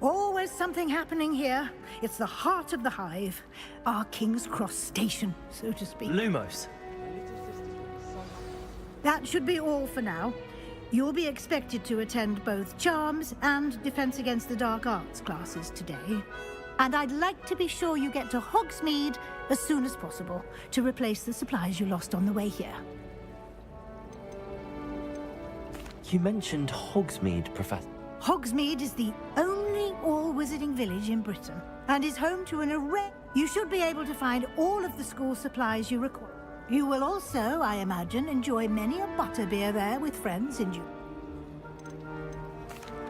Always something happening here. It's the heart of the hive. Our King's Cross station, so to speak. Lumos. That should be all for now. You'll be expected to attend both Charms and Defense Against the Dark Arts classes today. And I'd like to be sure you get to Hogsmeade as soon as possible to replace the supplies you lost on the way here. You mentioned Hogsmeade, Professor. Hogsmeade is the only all-wizarding village in Britain and is home to an array. You should be able to find all of the school supplies you require. You will also, I imagine, enjoy many a butterbeer there with friends in June.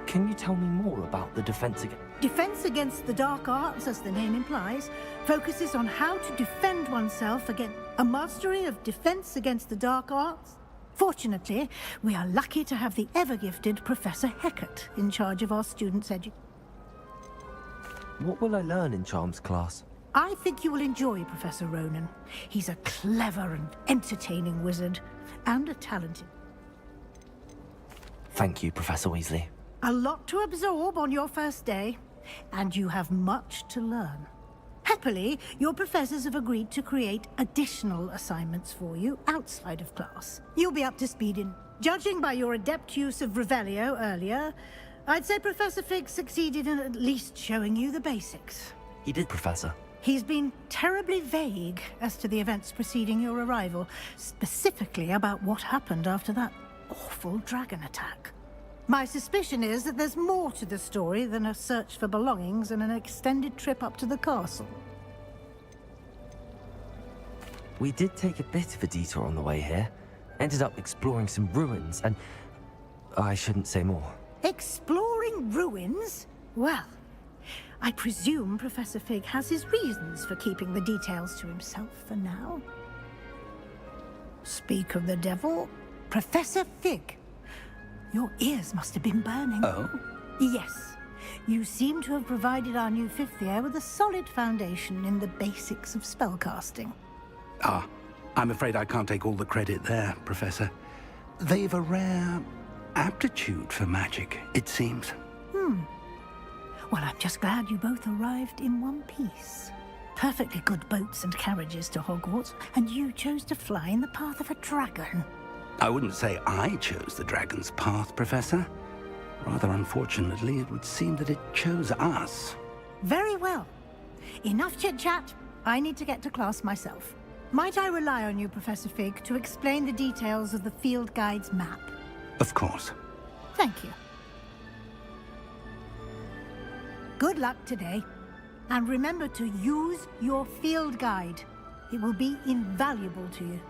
Can you tell me more about the Defense Against the Dark Arts, as the name implies, focuses on how to defend oneself against a mastery of Defense Against the Dark Arts. Fortunately, we are lucky to have the ever-gifted Professor Hecat in charge of our students' education. What will I learn in Charms class? I think you will enjoy Professor Ronen. He's a clever and entertaining wizard, and a talented. Thank you, Professor Weasley. A lot to absorb on your first day, and you have much to learn. Happily, your professors have agreed to create additional assignments for you outside of class. You'll be up to speed in. Judging by your adept use of Revelio earlier, I'd say Professor Fig succeeded in at least showing you the basics. He did, Professor. He's been terribly vague as to the events preceding your arrival, specifically about what happened after that awful dragon attack. My suspicion is that there's more to the story than a search for belongings and an extended trip up to the castle. We did take a bit of a detour on the way here. Ended up exploring some ruins and... I shouldn't say more. Exploring ruins? Well, I presume Professor Fig has his reasons for keeping the details to himself for now. Speak of the devil, Professor Fig. Your ears must have been burning. Oh? Yes. You seem to have provided our new fifth year with a solid foundation in the basics of spellcasting. Ah, I'm afraid I can't take all the credit there, Professor. They've a rare aptitude for magic, it seems. Well, I'm just glad you both arrived in one piece. Perfectly good boats and carriages to Hogwarts, and you chose to fly in the path of a dragon. I wouldn't say I chose the dragon's path, Professor. Rather unfortunately, it would seem that it chose us. Very well. Enough chit-chat. I need to get to class myself. Might I rely on you, Professor Fig, to explain the details of the field guide's map? Of course. Thank you. Good luck today. And remember to use your field guide. It will be invaluable to you.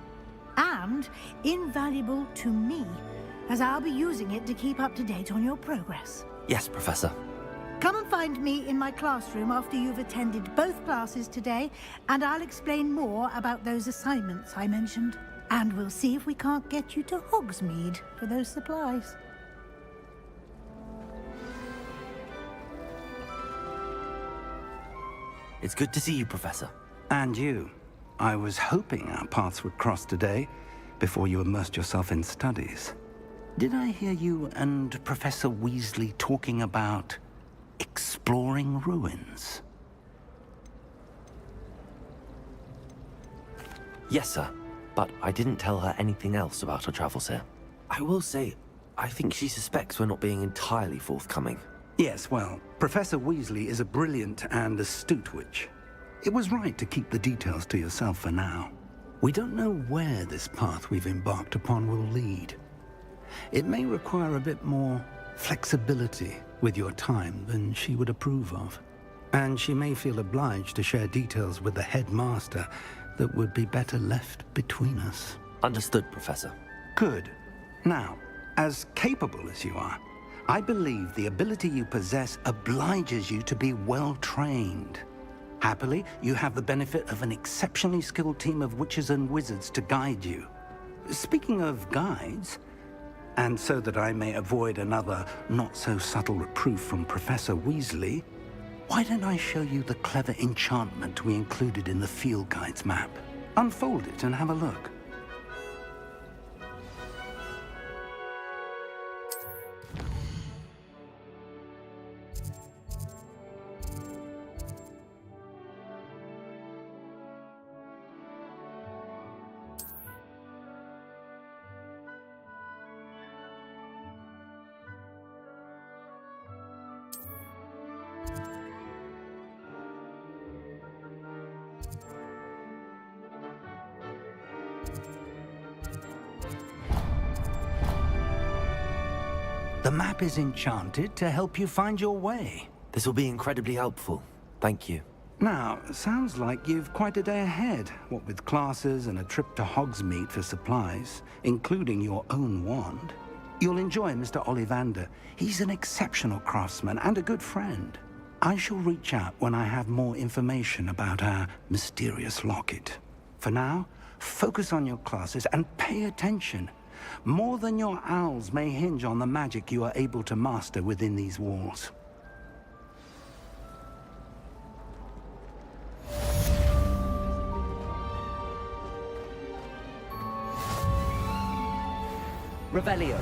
And invaluable to me, as I'll be using it to keep up to date on your progress. Yes, Professor. Come and find me in my classroom after you've attended both classes today, and I'll explain more about those assignments I mentioned. And we'll see if we can't get you to Hogsmeade for those supplies. It's good to see you, Professor. And you. I was hoping our paths would cross today, before you immersed yourself in studies. Did I hear you and Professor Weasley talking about exploring ruins? Yes, sir. But I didn't tell her anything else about her travels here. I will say, I think she suspects we're not being entirely forthcoming. Yes, well, Professor Weasley is a brilliant and astute witch. It was right to keep the details to yourself for now. We don't know where this path we've embarked upon will lead. It may require a bit more flexibility with your time than she would approve of. And she may feel obliged to share details with the headmaster that would be better left between us. Understood, Professor. Good. Now, as capable as you are, I believe the ability you possess obliges you to be well-trained. Happily, you have the benefit of an exceptionally skilled team of witches and wizards to guide you. Speaking of guides, and so that I may avoid another not-so-subtle reproof from Professor Weasley, why don't I show you the clever enchantment we included in the field guide's map? Unfold it and have a look. The map is enchanted to help you find your way. This will be incredibly helpful. Thank you. Now, sounds like you've quite a day ahead, what with classes and a trip to Hogsmeade for supplies, including your own wand. You'll enjoy Mr. Ollivander. He's an exceptional craftsman and a good friend. I shall reach out when I have more information about our mysterious locket. For now, focus on your classes and pay attention. More than your owls may hinge on the magic you are able to master within these walls. Revelio.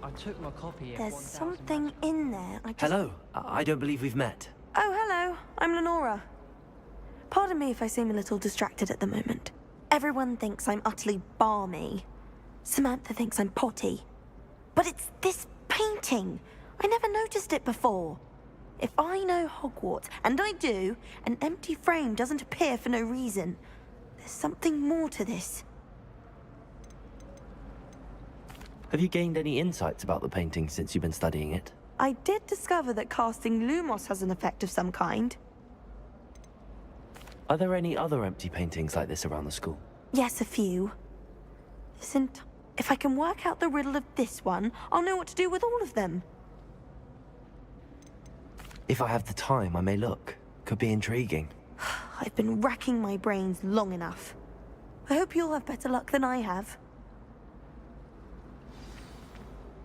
I took my copy at There's 1000 something in there. Hello. I don't believe we've met. Oh, hello. I'm Lenora. Pardon me if I seem a little distracted at the moment. Everyone thinks I'm utterly balmy. Samantha thinks I'm potty. But it's this painting. I never noticed it before. If I know Hogwarts, and I do, an empty frame doesn't appear for no reason. There's something more to this. Have you gained any insights about the painting since you've been studying it? I did discover that casting Lumos has an effect of some kind. Are there any other empty paintings like this around the school? Yes, a few. If I can work out the riddle of this one, I'll know what to do with all of them. If I have the time, I may look. Could be intriguing. I've been racking my brains long enough. I hope you'll have better luck than I have.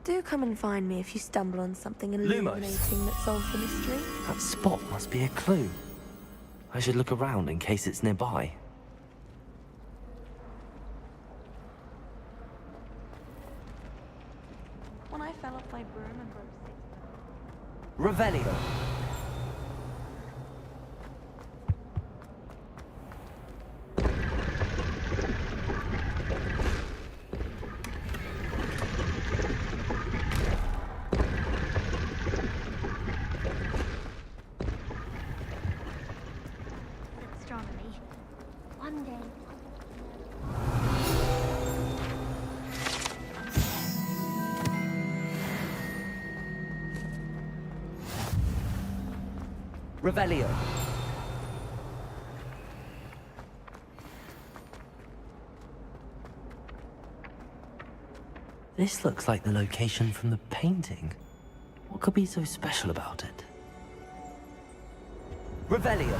Do come and find me if you stumble on something illuminating that solves the mystery. That spot must be a clue. I should look around in case it's nearby. When I fell off my broom and broke 6 Revelio. Astronomy. One day. Revelio. This looks like the location from the painting. What could be so special about it? Revelio.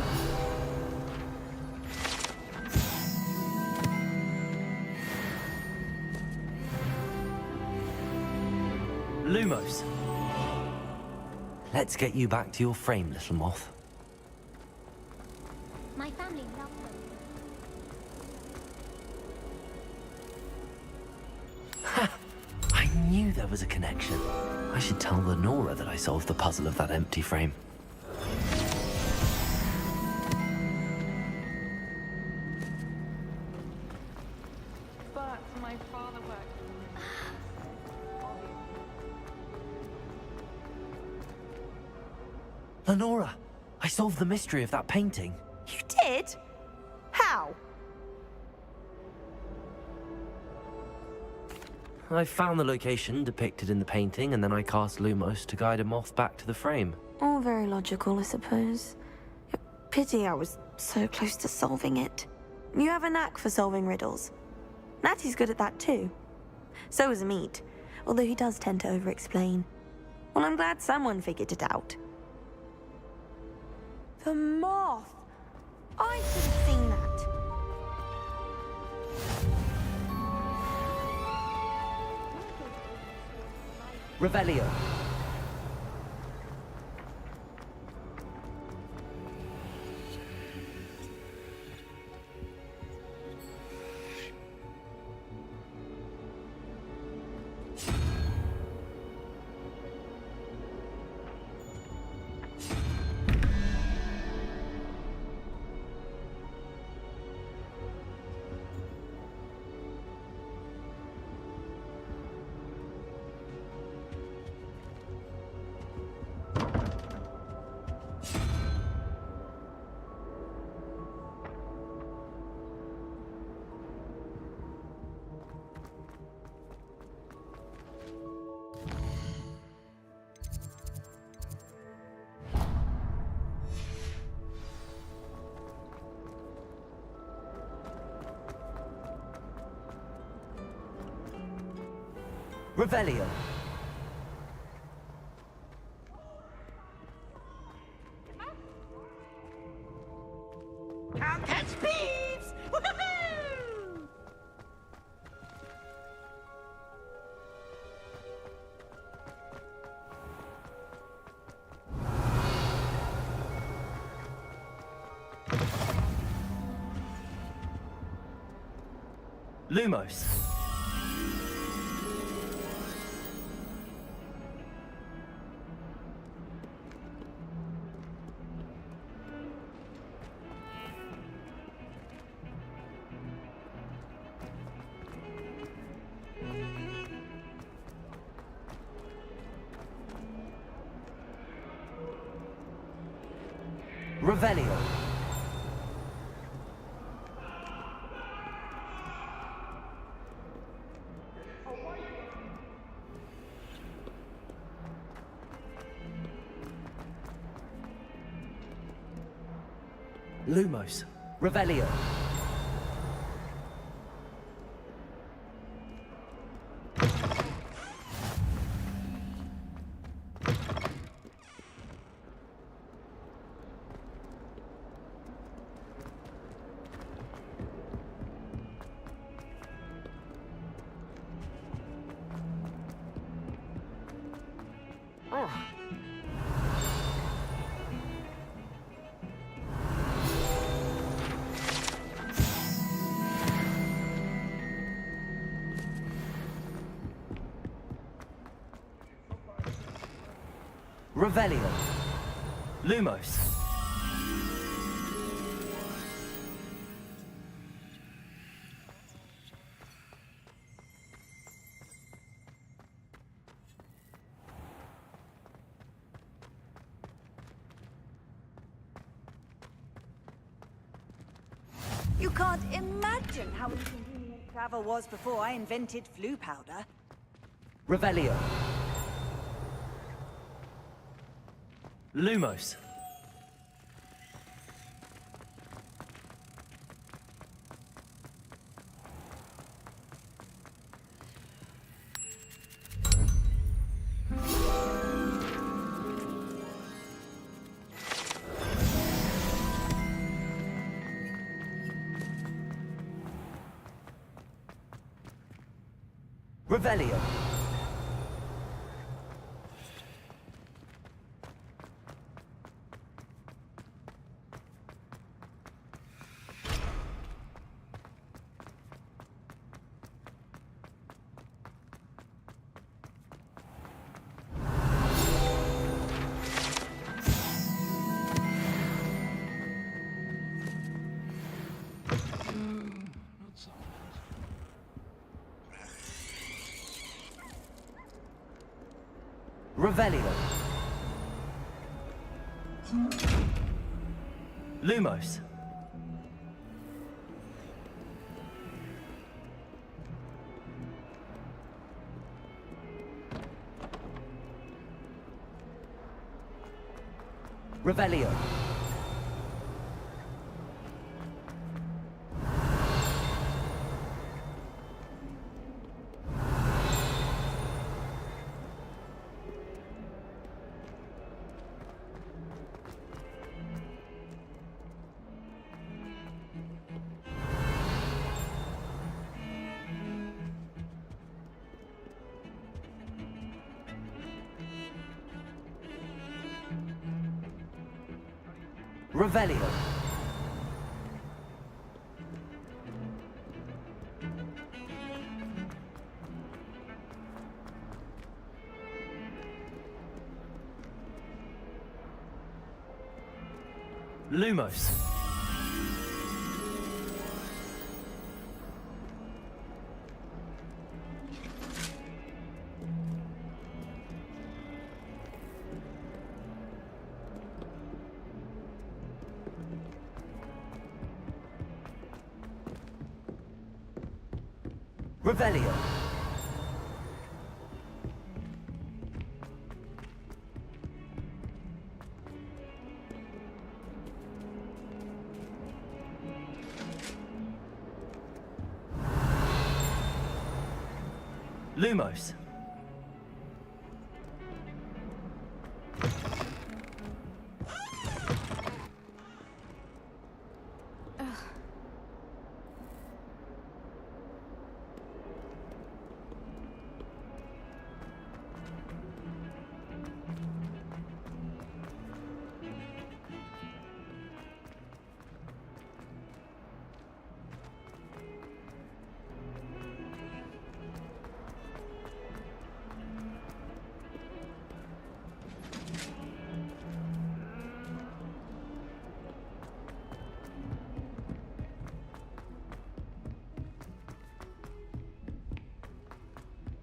Lumos. Let's get you back to your frame, little moth. My family loves them. I knew there was a connection. I should tell Lenora that I solved the puzzle of that empty frame. But my father worked. Lenora, I solved the mystery of that painting. You did? How? I found the location depicted in the painting, and then I cast Lumos to guide a moth back to the frame. All very logical, I suppose. Pity I was so close to solving it. You have a knack for solving riddles. Natty's good at that too. So is Amit, although he does tend to over-explain. Well, I'm glad someone figured it out. The moth! I should have seen that. Revelio. Revelio. Can't catch thieves! Woohoo! Lumos. Revelio. Lumos. Revelio. Revelio. Lumos. You can't imagine how inconvenient travel was before I invented flu powder. Revelio. Lumos. Revelio. Revelio. Lumos. Revelio. Revelio. Lumos. Revelio. Lumos.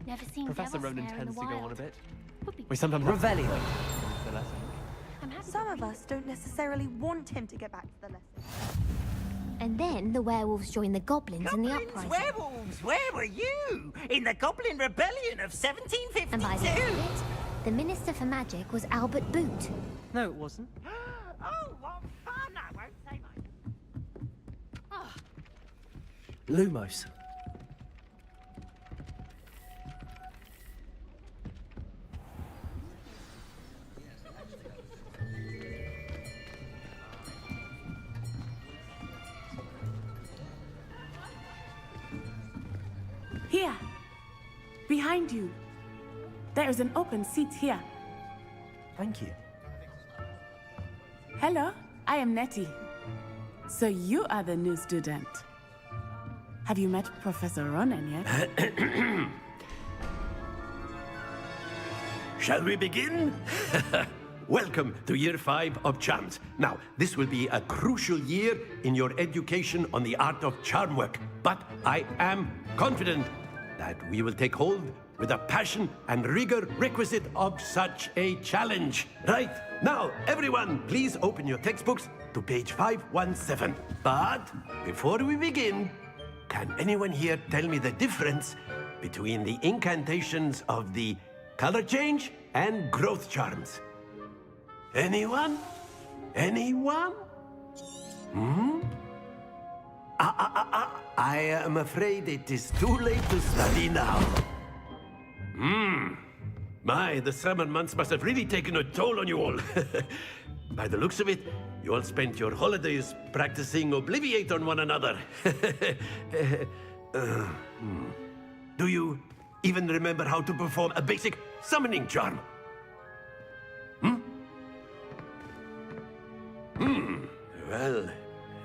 Never seen Professor devils Ronen there in tends the to go on a wild. bit. Would be We sometimes Revelio. the lesson. I'm happy Some to of read. us don't necessarily want him to get back to the lesson. And then the werewolves join the goblins in the Goblins, uprising. werewolves, where were you? In the Goblin Rebellion of 1752? And by the end of it, the Minister for Magic was Albert Boot. No, it wasn't. Oh, what fun! I won't say much. Lumos. Here. Behind you. There is an open seat here. Thank you. Hello, I am Nettie. So you are the new student. Have you met Professor Ronen yet? Shall we begin? Welcome to Year 5 of Charms. Now, this will be a crucial year in your education on the art of charm work, but I am confident that we will take hold with the passion and rigor requisite of such a challenge. Right, now, everyone, please open your textbooks to page 517. But before we begin, can anyone here tell me the difference between the incantations of the color change and growth charms? Anyone? Anyone? I am afraid it is too late to study now. My, the summer months must have really taken a toll on you all. By the looks of it, you all spent your holidays practicing Obliviate on one another. Do you even remember how to perform a basic summoning charm? Well,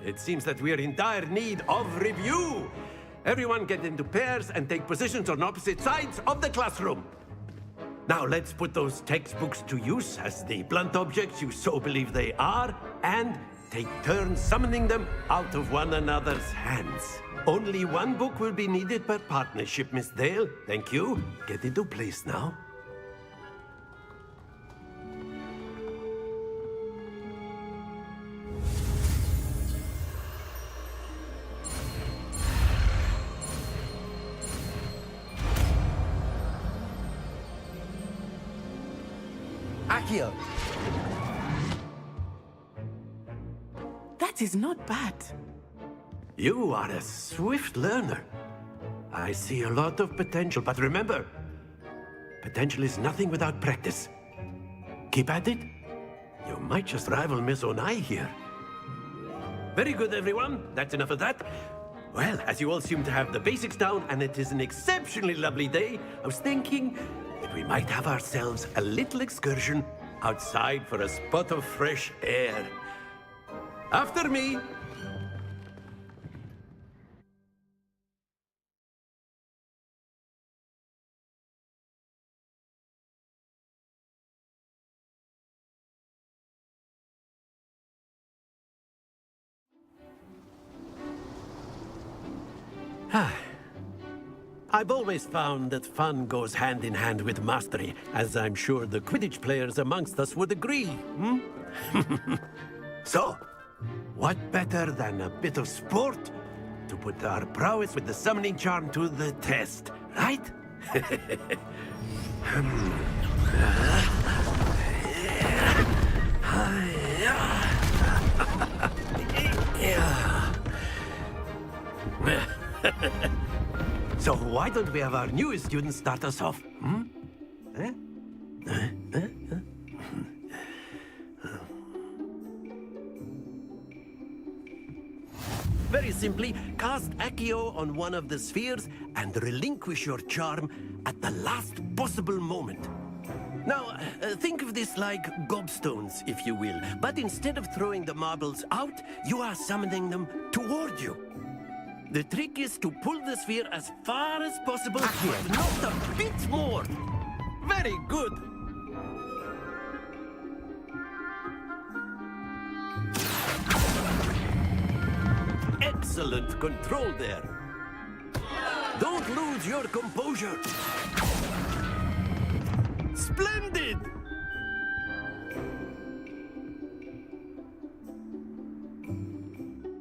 it seems that we are in dire need of review. Everyone get into pairs and take positions on opposite sides of the classroom. Now let's put those textbooks to use as the blunt objects you so believe they are, and take turns summoning them out of one another's hands. Only one book will be needed per partnership, Miss Dale. Thank you. Get into place now. Accio. That is not bad. You are a swift learner. I see a lot of potential, but remember, potential is nothing without practice. Keep at it. You might just rival Miss Onai here. Very good, everyone. That's enough of that. Well, as you all seem to have the basics down, and it is an exceptionally lovely day, I was thinking that we might have ourselves a little excursion outside for a spot of fresh air. After me. I've always found that fun goes hand in hand with mastery, as I'm sure the Quidditch players amongst us would agree. So, what better than a bit of sport to put our prowess with the summoning charm to the test, right? So why don't we have our newest student start us off? Very simply, cast Accio on one of the spheres and relinquish your charm at the last possible moment. Now, think of this like gobstones, if you will, but instead of throwing the marbles out, you are summoning them toward you. The trick is to pull the sphere as far as possible, but not a bit more. Very good. Excellent control there. Don't lose your composure. Splendid!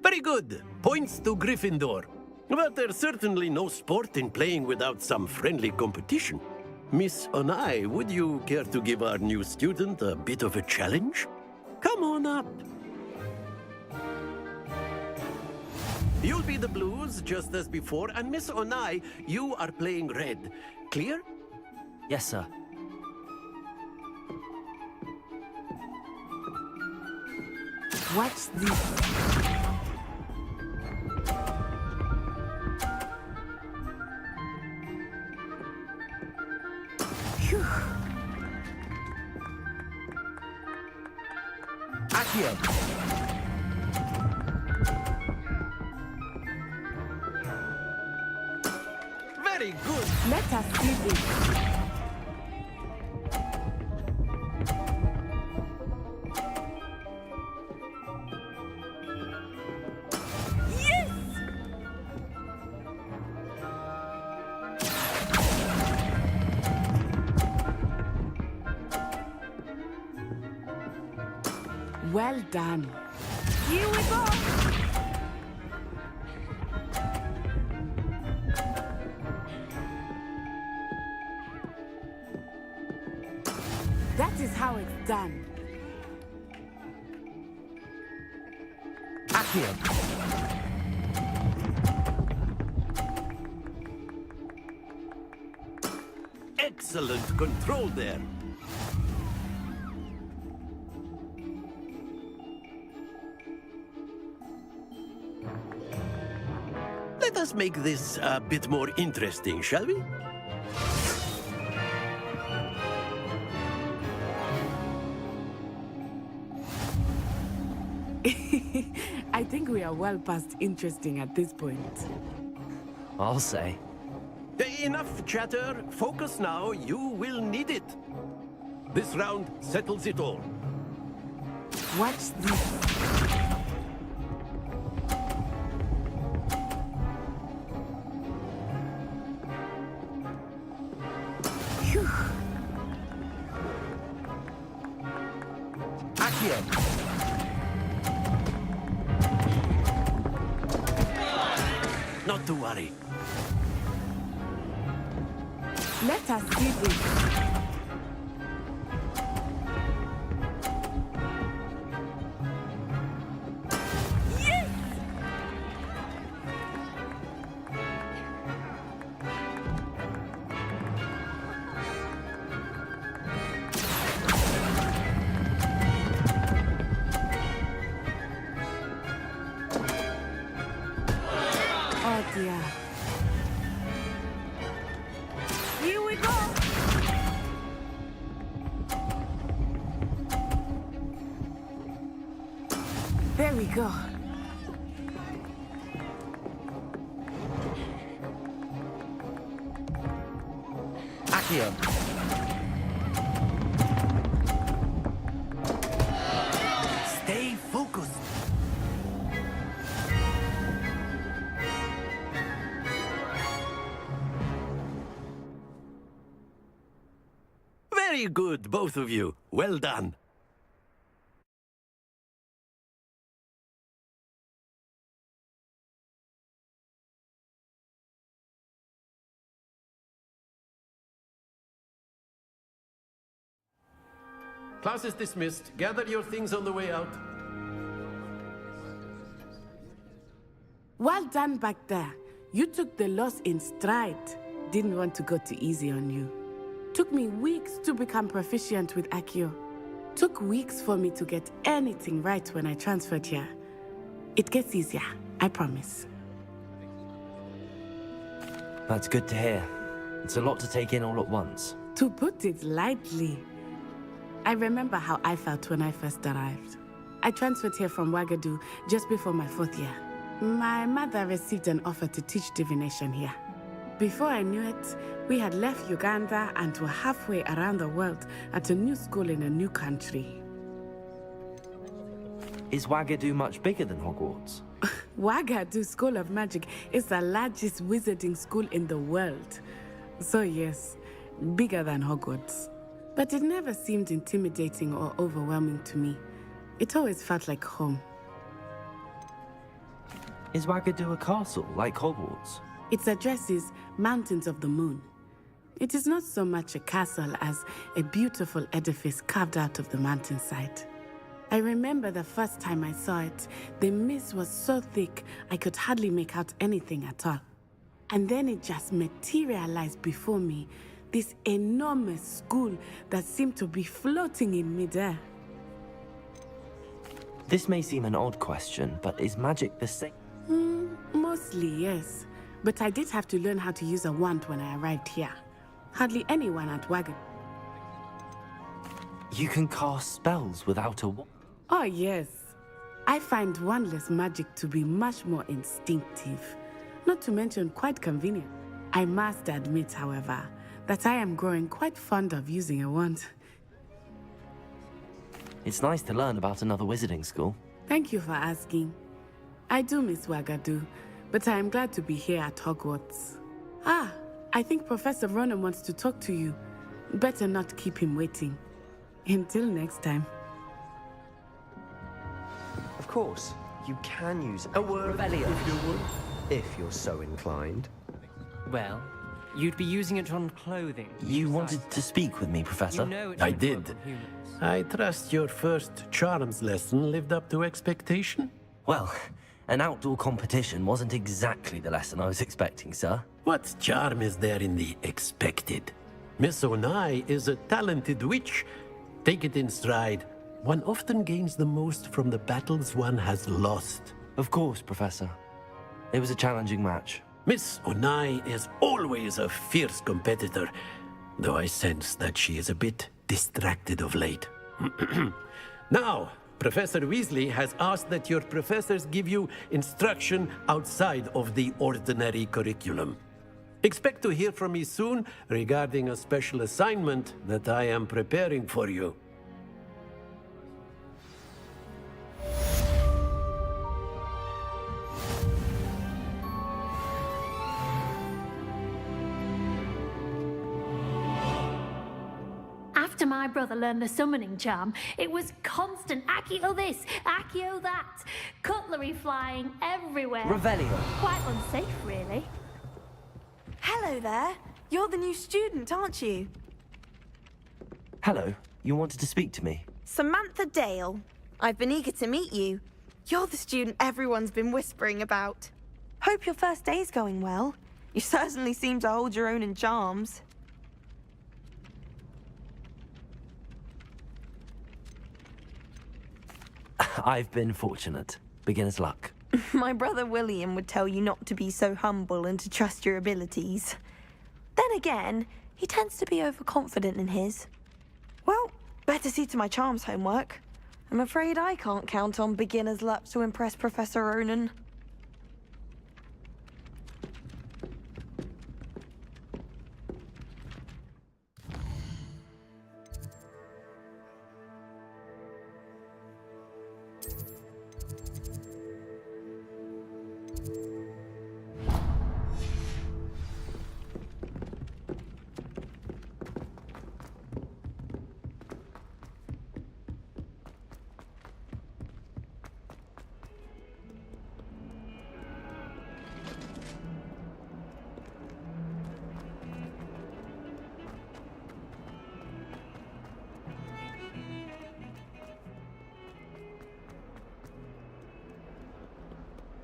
Very good. Points to Gryffindor. But there's certainly no sport in playing without some friendly competition. Miss Onai, would you care to give our new student a bit of a challenge? Come on up. You'll be the blues, just as before, and Miss Onai, you are playing red. Clear? Yes, sir. Watch this. Phew. Accio! Very good. Let us see this. Well done. Here we go! That is how it's done. Accio! Excellent control there. Let us make this a bit more interesting, shall we? I think we are well past interesting at this point. I'll say. Enough chatter. Focus now. You will need it. This round settles it all. Watch this. Phew. Accio! Not to worry. Let us see this. Oh dear. Here we go! There we go. Accio! Stay focused. Very good, both of you. Well done. Class is dismissed. Gather your things on the way out. Well done back there. You took the loss in stride. Didn't want to go too easy on you. Took me weeks to become proficient with Accio. Took weeks for me to get anything right when I transferred here. It gets easier, I promise. That's good to hear. It's a lot to take in all at once. To put it lightly, I remember how I felt when I first arrived. I transferred here from Ouagadougou just before my 4th year. My mother received an offer to teach divination here. Before I knew it, we had left Uganda and were halfway around the world at a new school in a new country. Is Ouagadougou much bigger than Hogwarts? Wagadu School of Magic is the largest wizarding school in the world. So yes, bigger than Hogwarts. But it never seemed intimidating or overwhelming to me. It always felt like home. Is Wagadu a castle, like Hogwarts? Its address is Mountains of the Moon. It is not so much a castle as a beautiful edifice carved out of the mountainside. I remember the first time I saw it, the mist was so thick I could hardly make out anything at all. And then it just materialized before me, this enormous school that seemed to be floating in midair. This may seem an odd question, but is magic the same? Mostly, yes. But I did have to learn how to use a wand when I arrived here. Hardly anyone at Wagadu. You can cast spells without a wand? Oh, yes. I find wandless magic to be much more instinctive. Not to mention quite convenient. I must admit, however, that I am growing quite fond of using a wand. It's nice to learn about another wizarding school. Thank you for asking. I do miss Wagadu, but I am glad to be here at Hogwarts. Ah, I think Professor Ronen wants to talk to you. Better not keep him waiting. Until next time. Of course, you can use a word if you would, if you're so inclined. Well, you'd be using it on clothing. You wanted to speak with me, Professor? You know it I won't did. work on humans. I trust your first charms lesson lived up to expectation? Well, an outdoor competition wasn't exactly the lesson I was expecting, sir. What charm is there in the expected? Miss Onai is a talented witch. Take it in stride. One often gains the most from the battles one has lost. Of course, Professor. It was a challenging match. Miss Onai is always a fierce competitor, though I sense that she is a bit distracted of late. Now, Professor Weasley has asked that your professors give you instruction outside of the ordinary curriculum. Expect to hear from me soon regarding a special assignment that I am preparing for you. After my brother learned the summoning charm, it was constant Accio this, Accio that, cutlery flying everywhere. Revelio. Quite unsafe, really. Hello there. You're the new student, aren't you? Hello, you wanted to speak to me? Samantha Dale. I've been eager to meet you. You're the student everyone's been whispering about. Hope your first day's going well. You certainly seem to hold your own in charms. I've been fortunate. Beginner's luck. My brother William would tell you not to be so humble and to trust your abilities. Then again, he tends to be overconfident in his. Well, better see to my charms homework. I'm afraid I can't count on beginner's luck to impress Professor Ronen.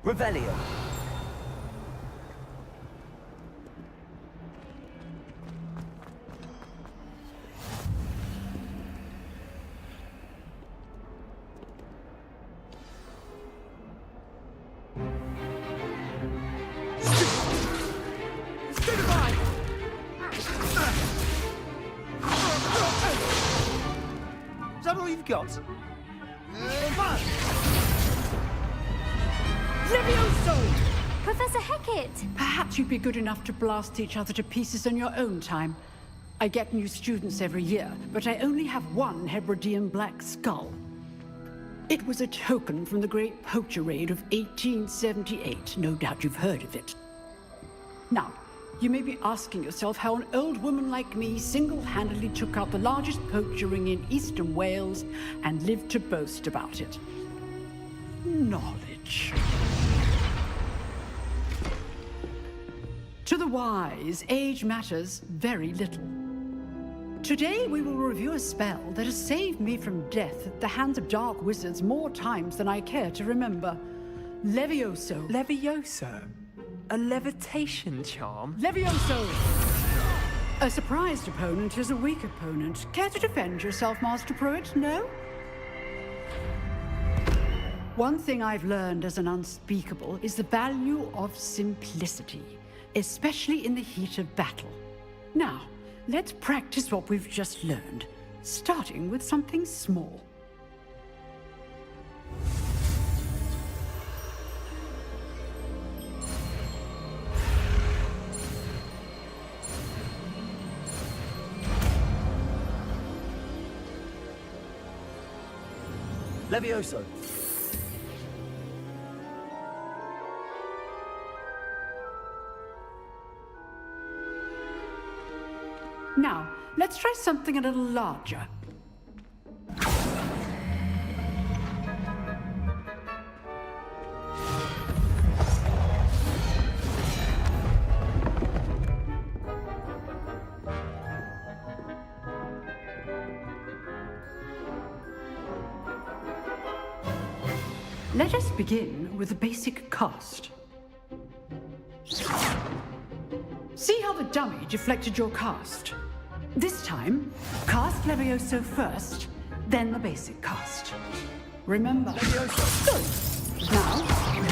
Revelio. Is that all you've got? Leviosa! Professor Hecat! Perhaps you'd be good enough to blast each other to pieces in your own time. I get new students every year, but I only have one Hebridean black skull. It was a token from the Great Poacher Raid of 1878. No doubt you've heard of it. Now, you may be asking yourself how an old woman like me single-handedly took out the largest poacher ring in eastern Wales and lived to boast about it. Knowledge. To the wise, age matters very little. Today we will review a spell that has saved me from death at the hands of dark wizards more times than I care to remember. Leviosa. Leviosa? A levitation charm? Leviosa! A surprised opponent is a weak opponent. Care to defend yourself, Master Pruitt? No? One thing I've learned as an unspeakable is the value of simplicity, especially in the heat of battle. Now, let's practice what we've just learned, starting with something small. Leviosa. Now, let's try something a little larger. Let us begin with the basic cast. See how the dummy deflected your cast? This time, cast Levioso first, then the basic cast. Remember, Levioso. Good. Now,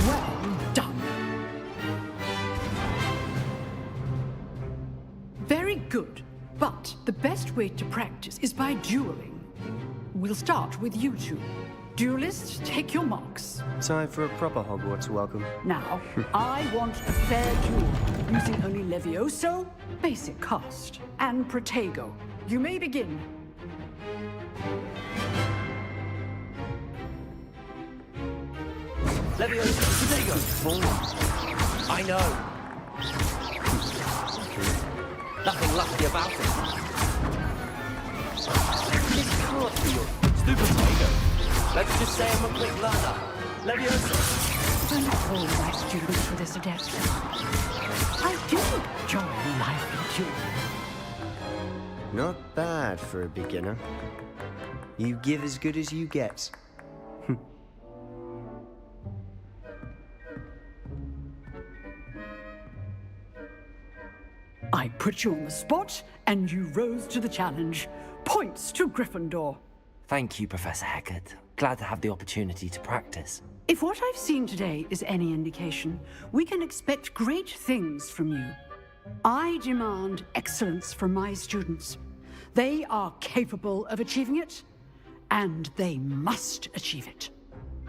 well done. Very good, but the best way to practice is by dueling. We'll start with you two. Duelists, take your marks. Time for a proper Hogwarts welcome. Now, I want a fair duel, using only Levioso, basic cast, and Protego. You may begin. Leviosa, Protego! I know. Nothing lucky about it. This can't be your stupid Protego. Let's just say I'm a quick learner. Leviosa. We're not all right students for this adept. I do enjoy life in duel. Not bad for a beginner. You give as good as you get. I put you on the spot, and you rose to the challenge. Points to Gryffindor. Thank you, Professor Hecat. Glad to have the opportunity to practice. If what I've seen today is any indication, we can expect great things from you. I demand excellence from my students. They are capable of achieving it, and they must achieve it.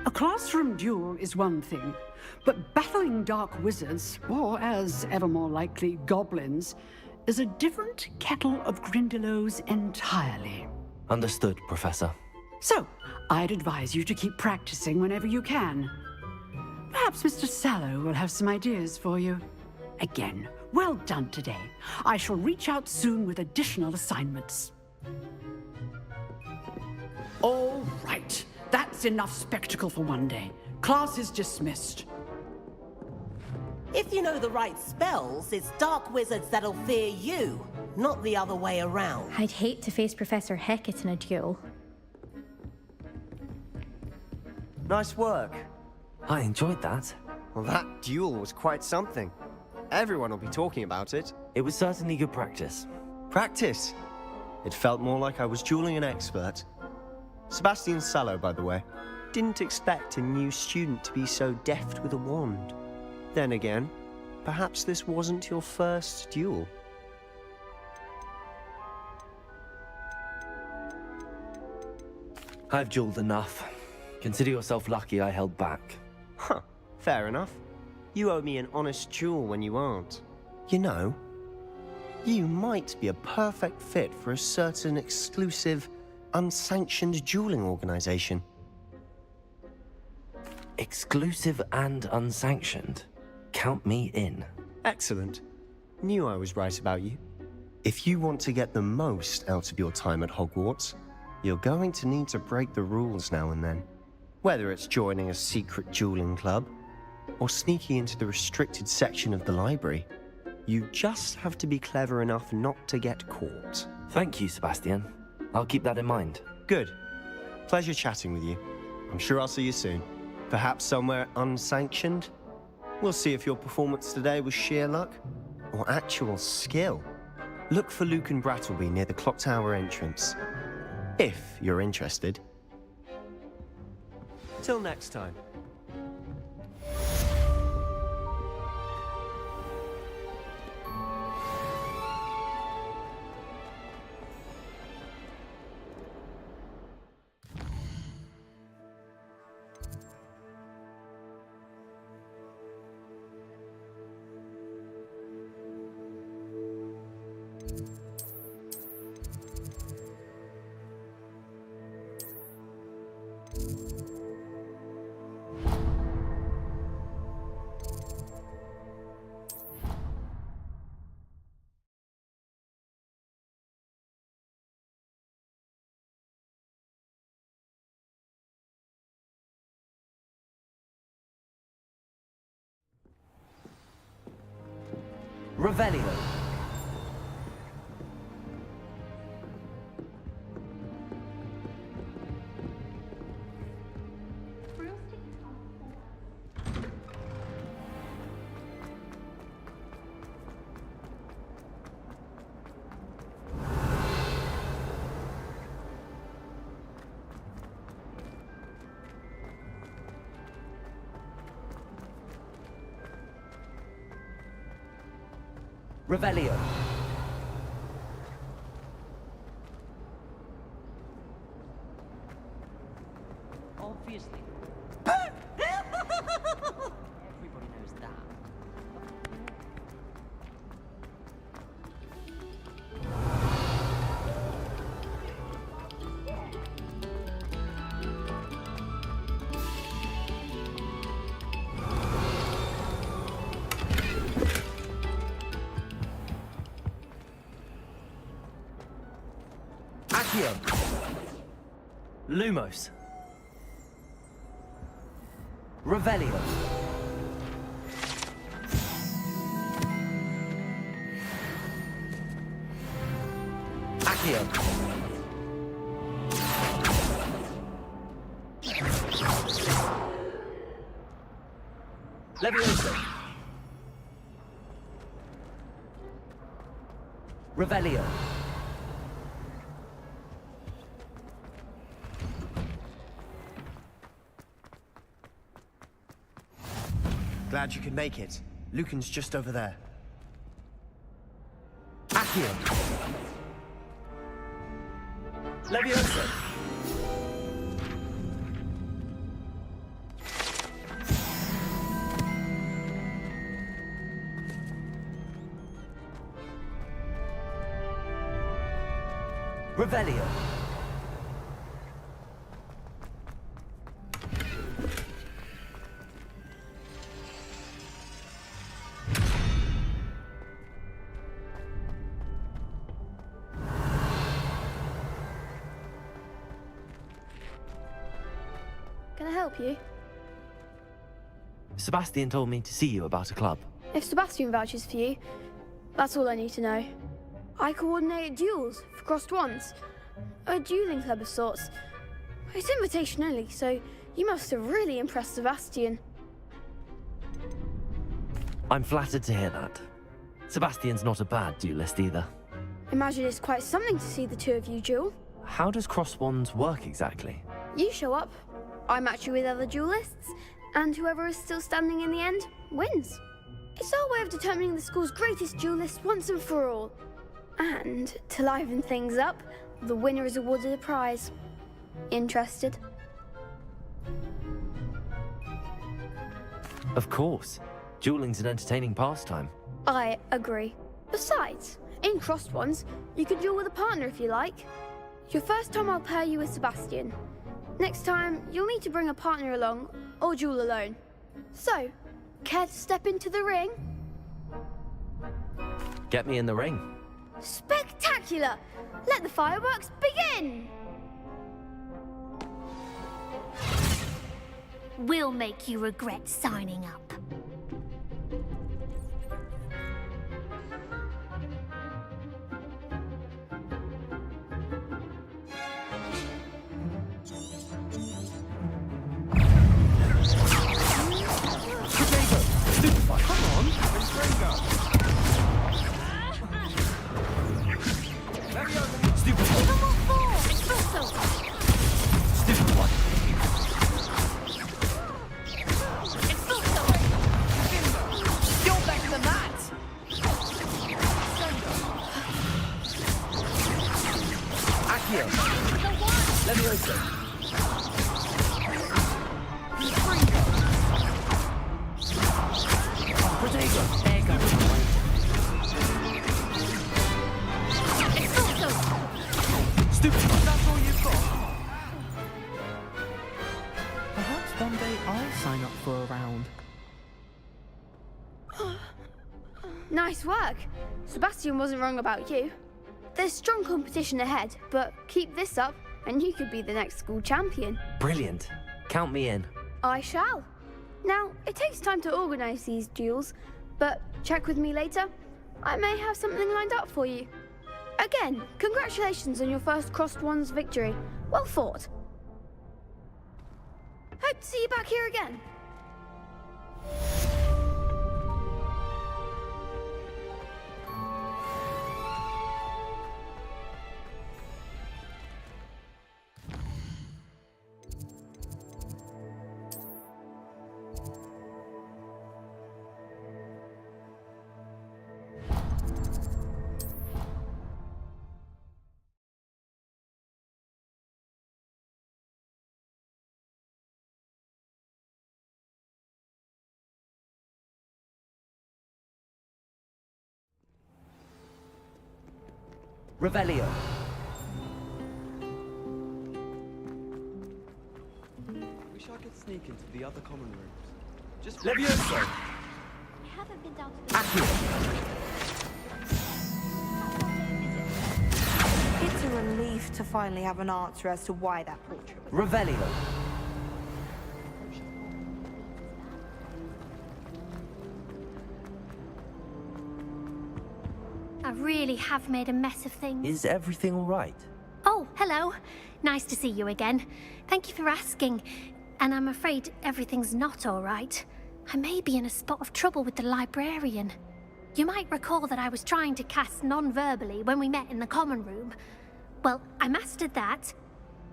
A classroom duel is one thing, but battling dark wizards, or as ever more likely, goblins, is a different kettle of Grindylows entirely. Understood, Professor. So, I'd advise you to keep practicing whenever you can. Perhaps Mr. Sallow will have some ideas for you. Again, well done today. I shall reach out soon with additional assignments. All right, that's enough spectacle for one day. Class is dismissed. If you know the right spells, it's dark wizards that'll fear you, not the other way around. I'd hate to face Professor Hecat in a duel. Nice work. I enjoyed that. Well, that duel was quite something. Everyone will be talking about it. It was certainly good practice. Practice? It felt more like I was dueling an expert. Sebastian Sallow, by the way. Didn't expect a new student to be so deft with a wand. Then again, perhaps this wasn't your first duel. I've dueled enough. Consider yourself lucky I held back. Huh, fair enough. You owe me an honest duel when you aren't. You know, you might be a perfect fit for a certain exclusive, unsanctioned dueling organization. Exclusive and unsanctioned. Count me in. Excellent. Knew I was right about you. If you want to get the most out of your time at Hogwarts, you're going to need to break the rules now and then. Whether it's joining a secret dueling club, or sneaking into the restricted section of the library, you just have to be clever enough not to get caught. Thank you, Sebastian. I'll keep that in mind. Good. Pleasure chatting with you. I'm sure I'll see you soon. Perhaps somewhere unsanctioned? We'll see if your performance today was sheer luck or actual skill. Look for Luke and Brattleby near the clock tower entrance, if you're interested. Till next time. Revelio. Revelio. Obviously. Everybody knows that. Accio. Lumos. Revelio. Accio. Leviosa. Revelio. Glad you could make it. Lucan's just over there. Accio. Leviosa. Revelio. Can I help you? Sebastian told me to see you about a club. If Sebastian vouches for you, that's all I need to know. I coordinate duels for crossed wands. A dueling club of sorts. It's invitation only, so you must have really impressed Sebastian. I'm flattered to hear that. Sebastian's not a bad duelist either. Imagine it's quite something to see the two of you duel. How does cross wands work exactly? You show up, I match you with other duelists, and whoever is still standing in the end wins. It's our way of determining the school's greatest duelist once and for all. And to liven things up, the winner is awarded a prize. Interested? Of course. Dueling's an entertaining pastime. I agree. Besides, in crossed ones, you can duel with a partner if you like. Your first time I'll pair you with Sebastian. Next time, you'll need to bring a partner along, or duel alone. So, care to step into the ring? Get me in the ring. Spectacular! Let the fireworks begin! We'll make you regret signing up. Accio. Leviosa. Protego. There you go. Stupid. That's all you've got? Perhaps one day I'll sign up for a round. Nice work. Sebastian wasn't wrong about you. There's strong competition ahead, but keep this up and you could be the next school champion. Brilliant. Count me in. I shall. Now, it takes time to organise these duels, but check with me later. I may have something lined up for you. Again, congratulations on your first Crossed Wands victory. Well fought. Hope to see you back here again. Revelio. Wish I could sneak into the other common rooms. Just Leviosa. I haven't been down to the... Accio. It's a relief to finally have an answer as to why that portrait was... Revelio. I really have made a mess of things. Is everything all right? Oh, hello. Nice to see you again. Thank you for asking. And I'm afraid everything's not all right. I may be in a spot of trouble with the librarian. You might recall that I was trying to cast non-verbally when we met in the common room. Well, I mastered that,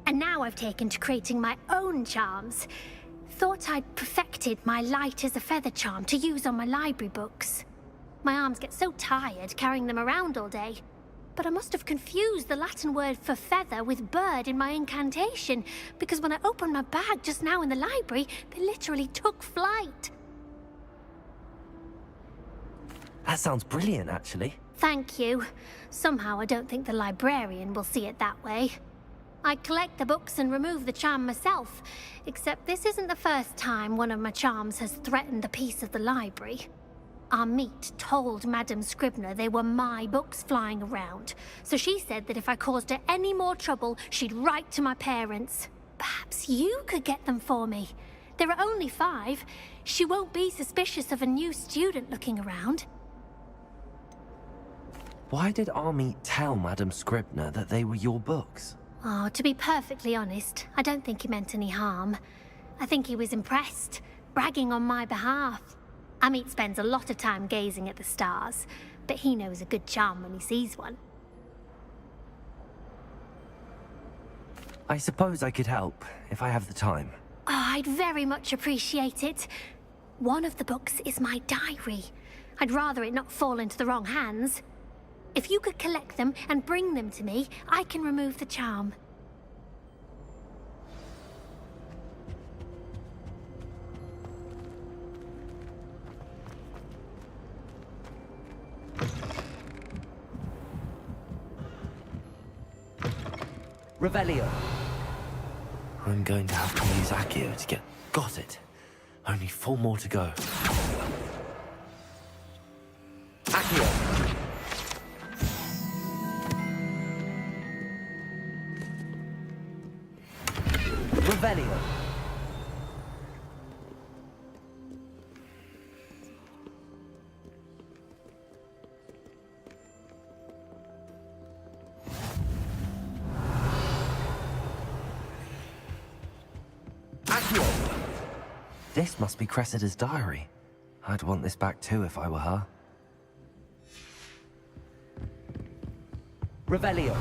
and now I've taken to creating my own charms. Thought I'd perfected my light as a feather charm to use on my library books. My arms get so tired carrying them around all day. But I must have confused the Latin word for feather with bird in my incantation, because when I opened my bag just now in the library, they literally took flight. That sounds brilliant, actually. Thank you. Somehow I don't think the librarian will see it that way. I collect the books and remove the charm myself, except this isn't the first time one of my charms has threatened the peace of the library. Our meet told Madame Scribner they were my books flying around, so she said that if I caused her any more trouble, she'd write to my parents. Perhaps you could get them for me. There are only 5. She won't be suspicious of a new student looking around. Why did Army tell Madame Scribner that they were your books? Oh, to be perfectly honest, I don't think he meant any harm. I think he was impressed, bragging on my behalf. Amit spends a lot of time gazing at the stars, but he knows a good charm when he sees one. I suppose I could help, if I have the time. Oh, I'd very much appreciate it. One of the books is my diary. I'd rather it not fall into the wrong hands. If you could collect them and bring them to me, I can remove the charm. Revelio. I'm going to have to use Accio to get... Got it. Only 4 more to go. Accio! Revelio! Accio! This must be Cressida's diary. I'd want this back too if I were her. Revelio.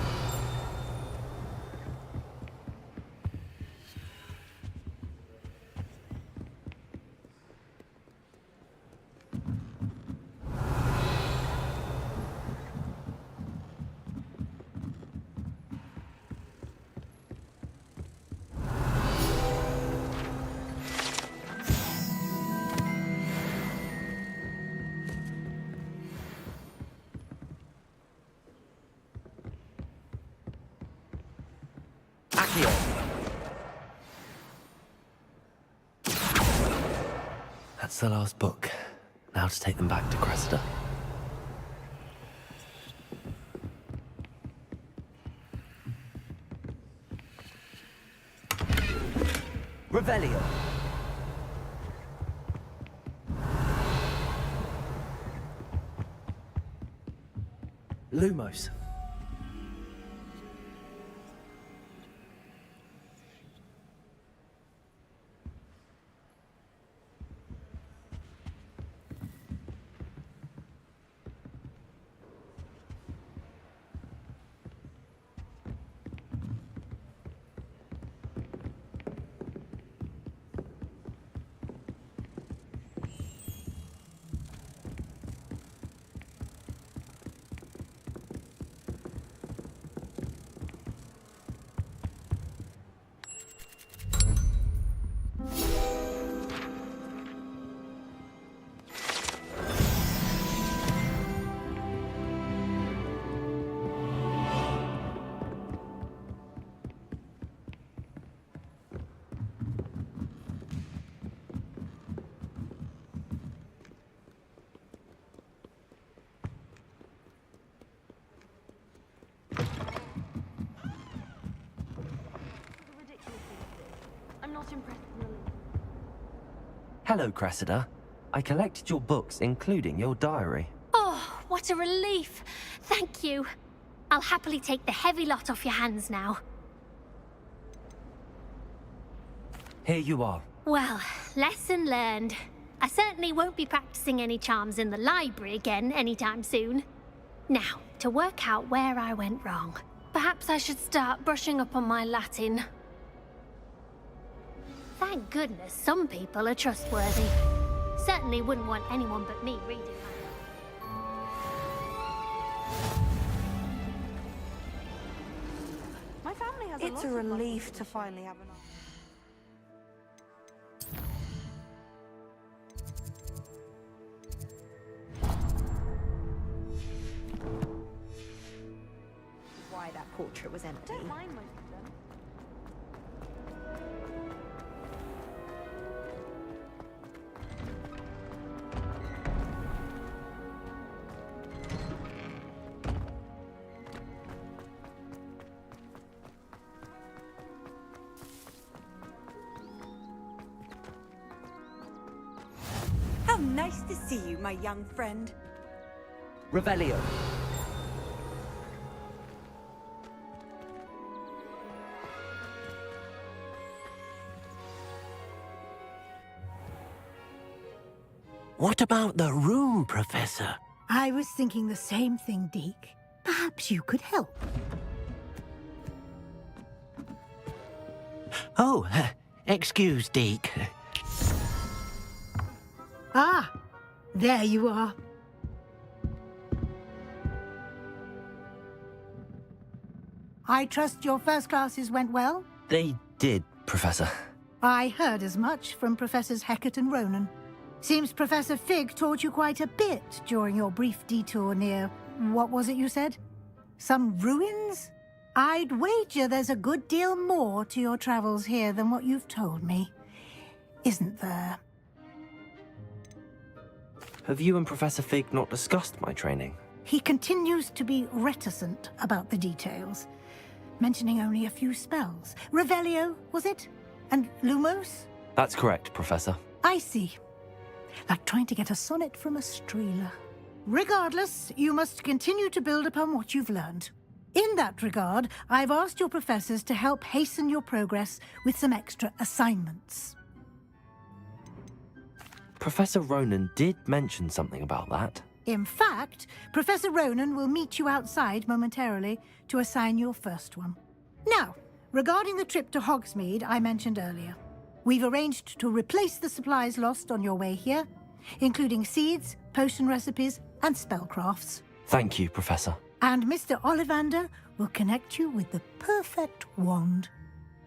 Accio. That's the last book. Now to take them back to Cressida. Revelio. Lumos. Hello, Cressida. I collected your books, including your diary. Oh, what a relief. Thank you. I'll happily take the heavy lot off your hands now. Here you are. Well, lesson learned. I certainly won't be practicing any charms in the library again anytime soon. Now, to work out where I went wrong. Perhaps I should start brushing up on my Latin. Thank goodness some people are trustworthy. Certainly wouldn't want anyone but me reading My family has It's a relief to finally have an... Why that portrait was empty. Don't mind most of them. How nice to see you, my young friend. Revelio. What about the room, Professor? I was thinking the same thing, Deke. Perhaps you could help. Oh, excuse, Deke. Ah, there you are. I trust your first classes went well? They did, Professor. I heard as much from Professors Hecat and Ronen. Seems Professor Fig taught you quite a bit during your brief detour near... what was it you said? Some ruins? I'd wager there's a good deal more to your travels here than what you've told me. Isn't there? Have you and Professor Fig not discussed my training? He continues to be reticent about the details, mentioning only a few spells. Revelio, was it? And Lumos? That's correct, Professor. I see. Like trying to get a sonnet from a streeler. Regardless, you must continue to build upon what you've learned. In that regard, I've asked your professors to help hasten your progress with some extra assignments. Professor Ronen did mention something about that. In fact, Professor Ronen will meet you outside momentarily to assign your first one. Now, regarding the trip to Hogsmeade I mentioned earlier, we've arranged to replace the supplies lost on your way here, including seeds, potion recipes, and spellcrafts. Thank you, Professor. And Mr. Ollivander will connect you with the perfect wand.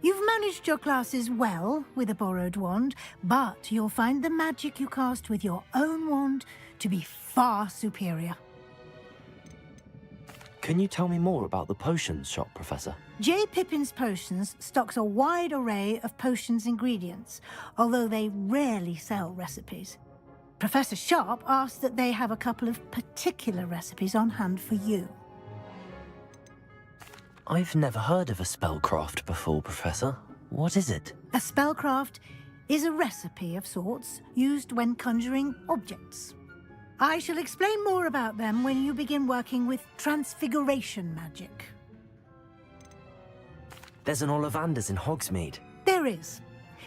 You've managed your classes well with a borrowed wand, but you'll find the magic you cast with your own wand to be far superior. Can you tell me more about the potions shop, Professor? J. Pippin's Potions stocks a wide array of potions ingredients, although they rarely sell recipes. Professor Sharp asked that they have a couple of particular recipes on hand for you. I've never heard of a spellcraft before, Professor. What is it? A spellcraft is a recipe of sorts used when conjuring objects. I shall explain more about them when you begin working with transfiguration magic. There's an Ollivander's in Hogsmeade. There is.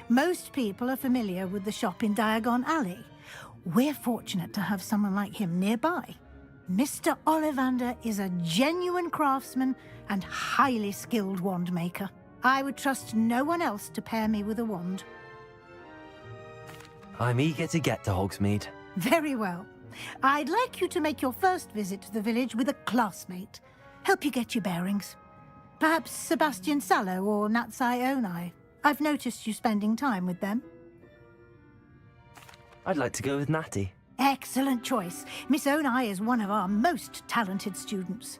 Most people are familiar with the shop in Diagon Alley. We're fortunate to have someone like him nearby. Mr. Ollivander is a genuine craftsman and highly skilled wand maker. I would trust no one else to pair me with a wand. I'm eager to get to Hogsmeade. Very well. I'd like you to make your first visit to the village with a classmate. Help you get your bearings. Perhaps Sebastian Sallow or Natsai Onai. I've noticed you spending time with them. I'd like to go with Natty. Excellent choice. Miss Onai is one of our most talented students.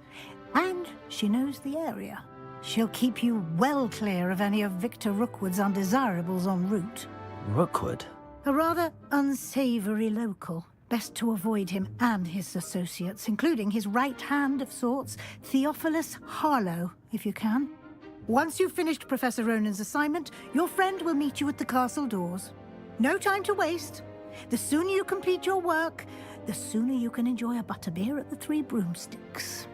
And she knows the area. She'll keep you well clear of any of Victor Rookwood's undesirables en route. Rookwood? A rather unsavory local. Best to avoid him and his associates, including his right hand of sorts, Theophilus Harlow, if you can. Once you've finished Professor Ronen's assignment, your friend will meet you at the castle doors. No time to waste. The sooner you complete your work, the sooner you can enjoy a butterbeer at the Three Broomsticks.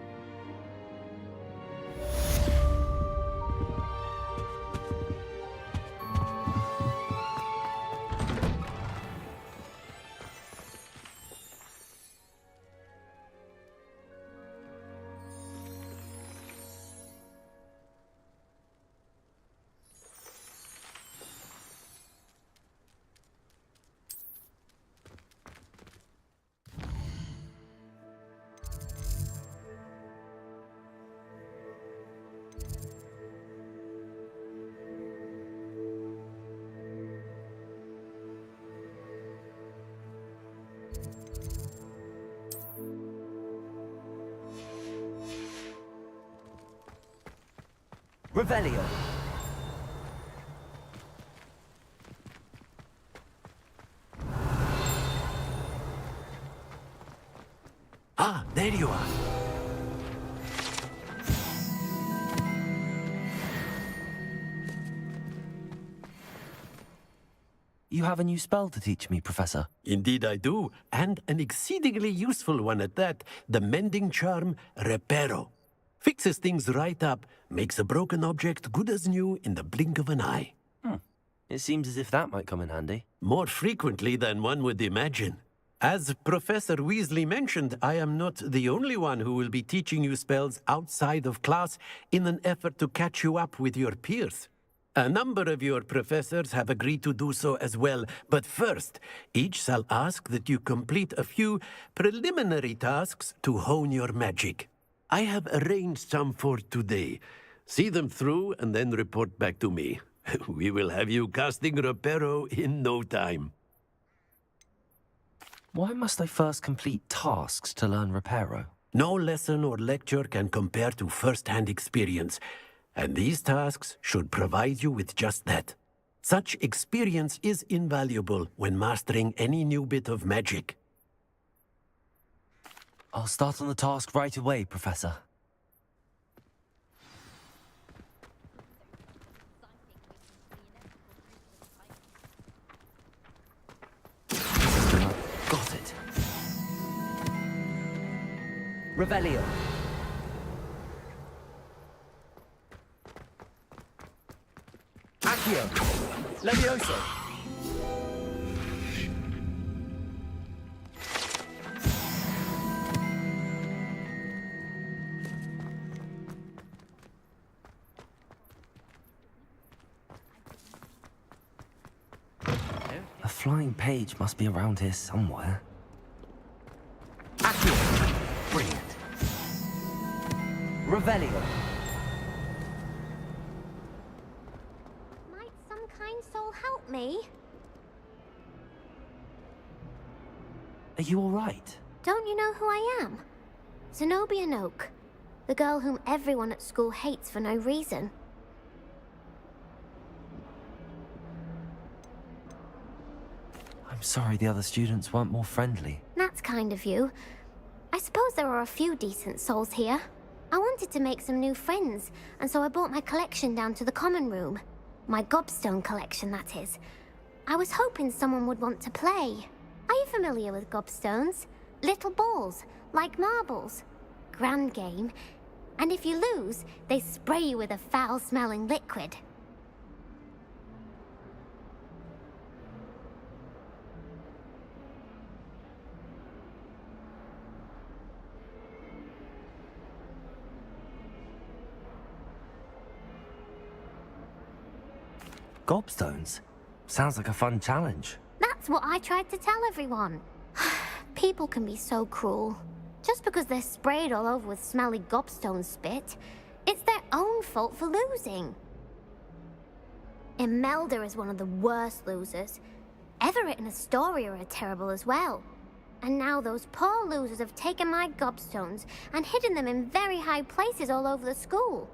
Revelio. Ah, there you are. You have a new spell to teach me, Professor. Indeed I do, and an exceedingly useful one at that. The mending charm, Reparoo. Fixes things right up, makes a broken object good as new in the blink of an eye. It seems as if that might come in handy. More frequently than one would imagine. As Professor Weasley mentioned, I am not the only one who will be teaching you spells outside of class in an effort to catch you up with your peers. A number of your professors have agreed to do so as well, but first, each shall ask that you complete a few preliminary tasks to hone your magic. I have arranged some for today. See them through and then report back to me. We will have you casting Reparoo in no time. Why must I first complete tasks to learn Reparoo? No lesson or lecture can compare to first-hand experience, and these tasks should provide you with just that. Such experience is invaluable when mastering any new bit of magic. I'll start on the task right away, Professor. Got it. Revelio. Accio. Leviosa. A flying page must be around here somewhere. Accio. Brilliant. Revelio. Might some kind soul help me? Are you all right? Don't you know who I am? Zenobia Noak, the girl whom everyone at school hates for no reason. I'm sorry the other students weren't more friendly. That's kind of you. I suppose there are a few decent souls here. I wanted to make some new friends, and so I brought my collection down to the common room. My gobstone collection, that is. I was hoping someone would want to play. Are you familiar with gobstones? Little balls, like marbles. Grand game. And if you lose, they spray you with a foul-smelling liquid. Gobstones? Sounds like a fun challenge. That's what I tried to tell everyone. People can be so cruel. Just because they're sprayed all over with smelly gobstone spit, it's their own fault for losing. Imelda is one of the worst losers. Everett and Astoria are terrible as well. And now those poor losers have taken my gobstones and hidden them in very high places all over the school.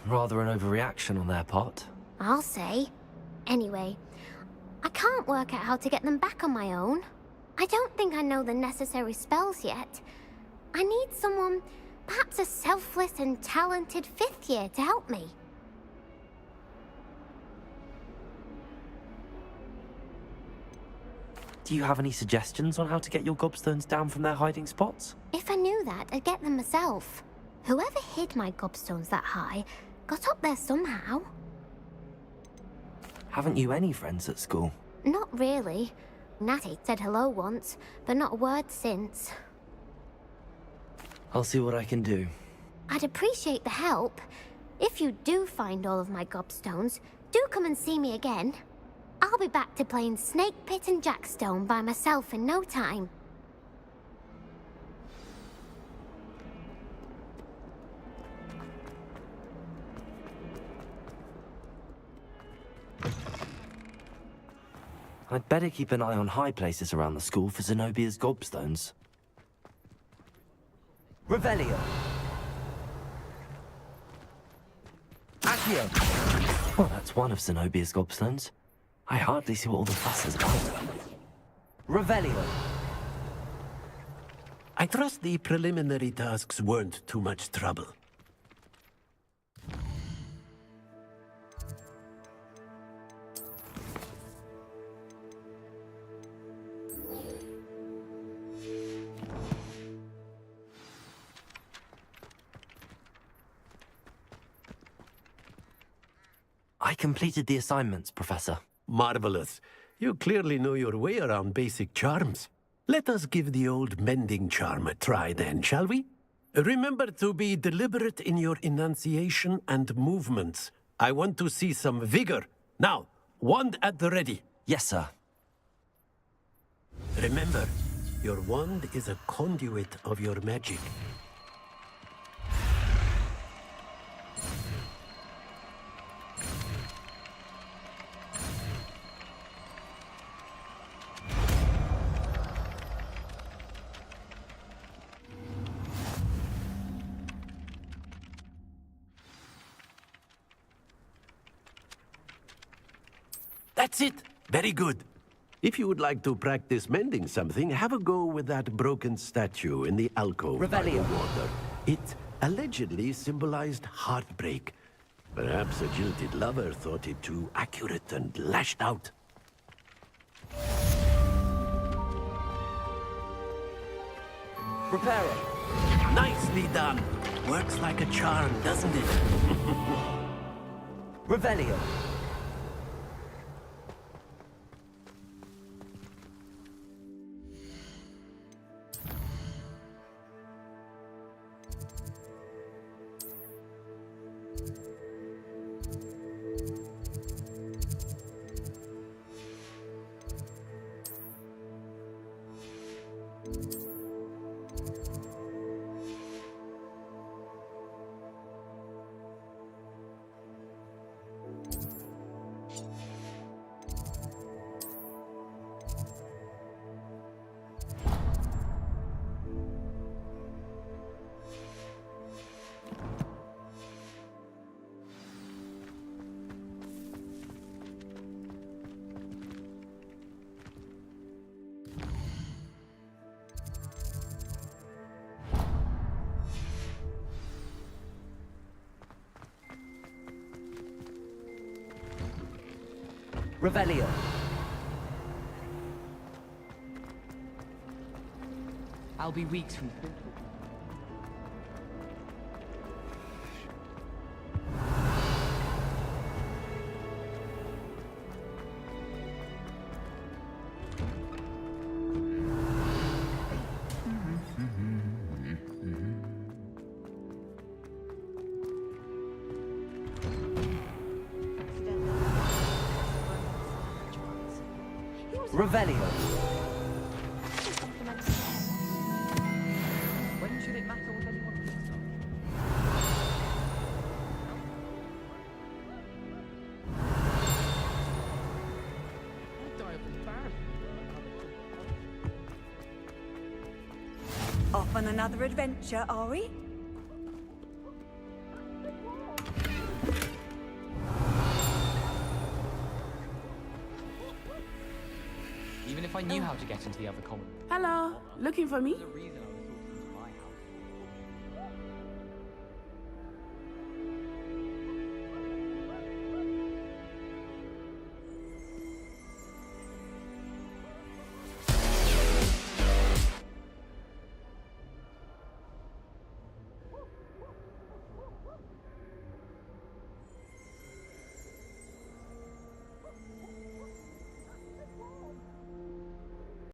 Rather an overreaction on their part. I'll say. Anyway, I can't work out how to get them back on my own. I don't think I know the necessary spells yet. I need someone, perhaps a selfless and talented fifth year to help me. Do you have any suggestions on how to get your gobstones down from their hiding spots? If I knew that, I'd get them myself. Whoever hid my gobstones that high got up there somehow. Haven't you any friends at school? Not really. Natty said hello once, but not a word since. I'll see what I can do. I'd appreciate the help. If you do find all of my gobstones, do come and see me again. I'll be back to playing Snake Pit and Jackstone by myself in no time. I'd better keep an eye on high places around the school for Zenobia's gobstones. Revelio. Accio. Well, that's one of Zenobia's gobstones. I hardly see what all the fuss is about. Revelio. I trust the preliminary tasks weren't too much trouble. I completed the assignments, Professor. Marvelous. You clearly know your way around basic charms. Let us give the old mending charm a try then, shall we? Remember to be deliberate in your enunciation and movements. I want to see some vigor. Now, wand at the ready. Yes, sir. Remember, your wand is a conduit of your magic. That's it! Very good. If you would like to practice mending something, have a go with that broken statue in the alcove by the water. It allegedly symbolized heartbreak. Perhaps a jilted lover thought it too accurate and lashed out. Reparoo. Nicely done. Works like a charm, doesn't it? Revelio. Revelio. I'll be weeks from... Revelio. When should it matter what anyone thinks of? I'll die of embarrassment. Off on another adventure, are we? Even if I knew how to get into the other common. Hello, looking for me? There's a reason I